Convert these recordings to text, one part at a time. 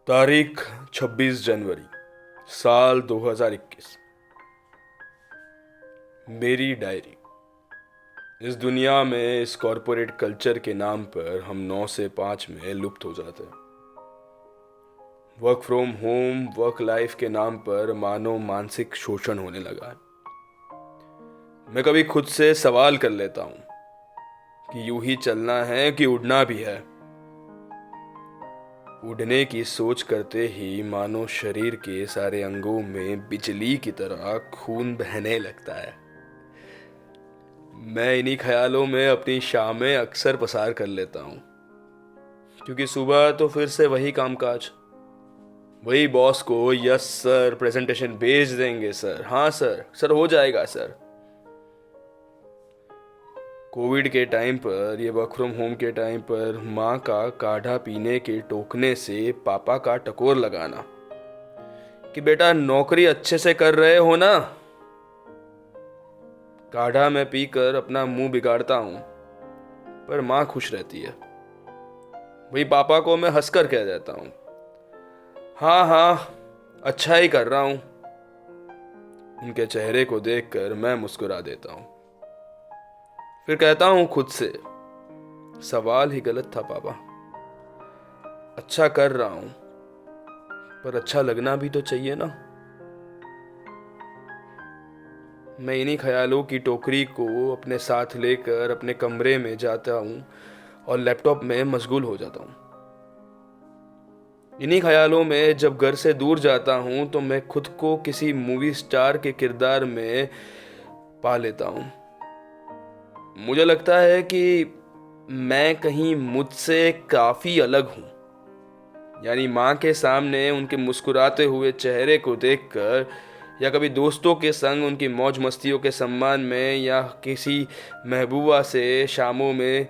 तारीख 26 जनवरी साल 2021। मेरी डायरी। इस दुनिया में इस कॉरपोरेट कल्चर के नाम पर हम 9 से 5 में लुप्त हो जाते हैं। Work from home, work life के नाम पर मानो मानसिक शोषण होने लगा है। मैं कभी खुद से सवाल कर लेता हूं कि यूं ही चलना है कि उड़ना भी है। उड़ने की सोच करते ही मानो शरीर के सारे अंगों में बिजली की तरह खून बहने लगता है। मैं इन्हीं ख्यालों में अपनी शामें अक्सर पसार कर लेता हूँ, क्योंकि सुबह तो फिर से वही कामकाज, वही बॉस को यस सर प्रेजेंटेशन भेज देंगे सर, हाँ सर, सर हो जाएगा सर। कोविड के टाइम पर, ये वर्क फ्रॉम होम के टाइम पर माँ का काढ़ा पीने के टोकने से पापा का टकोर लगाना कि बेटा नौकरी अच्छे से कर रहे हो ना। काढ़ा मैं पीकर अपना मुंह बिगाड़ता हूँ, पर माँ खुश रहती है। वही पापा को मैं हंसकर कह देता हूँ, हाँ हाँ अच्छा ही कर रहा हूँ। उनके चेहरे को देखकर मैं मुस्कुरा देता हूँ। फिर कहता हूँ खुद से, सवाल ही गलत था पापा। अच्छा कर रहा हूँ, पर अच्छा लगना भी तो चाहिए ना। मैं इन्हीं ख्यालों की टोकरी को अपने साथ लेकर अपने कमरे में जाता हूँ और लैपटॉप में मशगूल हो जाता हूँ। इन्हीं ख्यालों में जब घर से दूर जाता हूँ तो मैं खुद को किसी मूवी स्टार के किरदार में पा लेता हूँ। मुझे लगता है कि मैं कहीं मुझसे काफ़ी अलग हूँ। यानी माँ के सामने उनके मुस्कुराते हुए चेहरे को देखकर, या कभी दोस्तों के संग उनकी मौज मस्तियों के सम्मान में, या किसी महबूबा से शामों में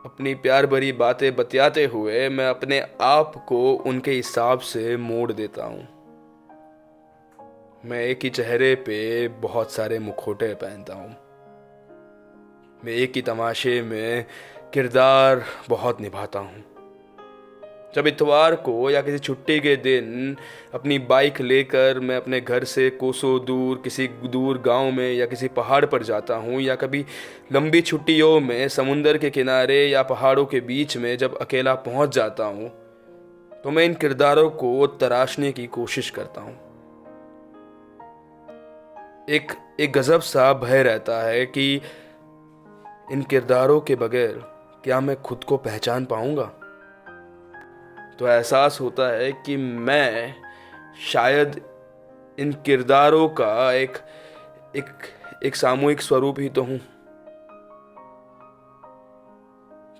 अपनी प्यार भरी बातें बतियाते हुए मैं अपने आप को उनके हिसाब से मोड़ देता हूँ। मैं एक ही चेहरे पे बहुत सारे मुखौटे पहनता हूँ। मैं एक ही तमाशे में किरदार बहुत निभाता हूँ। जब इतवार को या किसी छुट्टी के दिन अपनी बाइक लेकर मैं अपने घर से कोसों दूर किसी दूर गांव में या किसी पहाड़ पर जाता हूँ, या कभी लंबी छुट्टियों में समुंदर के किनारे या पहाड़ों के बीच में जब अकेला पहुँच जाता हूँ, तो मैं इन किरदारों को तराशने की कोशिश करता हूँ। एक एक गजब सा भय रहता है कि इन किरदारों के बगैर क्या मैं खुद को पहचान पाऊंगा। तो एहसास होता है कि मैं शायद इन किरदारों का एक एक सामूहिक स्वरूप ही तो हूं।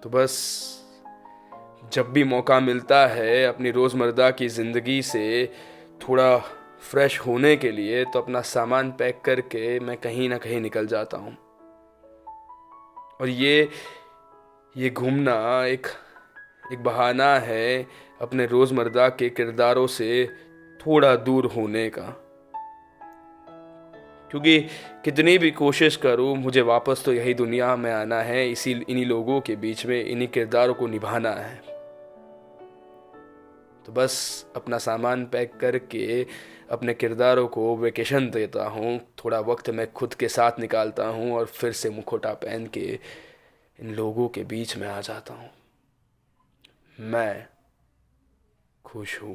तो बस जब भी मौका मिलता है अपनी रोज़मर्रा की ज़िंदगी से थोड़ा फ्रेश होने के लिए, तो अपना सामान पैक करके मैं कहीं ना कहीं निकल जाता हूँ। और ये घूमना एक एक बहाना है अपने रोज़मर्रा के किरदारों से थोड़ा दूर होने का। क्योंकि कितनी भी कोशिश करूँ, मुझे वापस तो यही दुनिया में आना है, इन्हीं लोगों के बीच में इन्हीं किरदारों को निभाना है। तो बस अपना सामान पैक करके अपने किरदारों को वेकेशन देता हूँ, थोड़ा वक्त मैं खुद के साथ निकालता हूँ और फिर से मुखौटा पहन के इन लोगों के बीच में आ जाता हूँ। मैं खुश हूँ।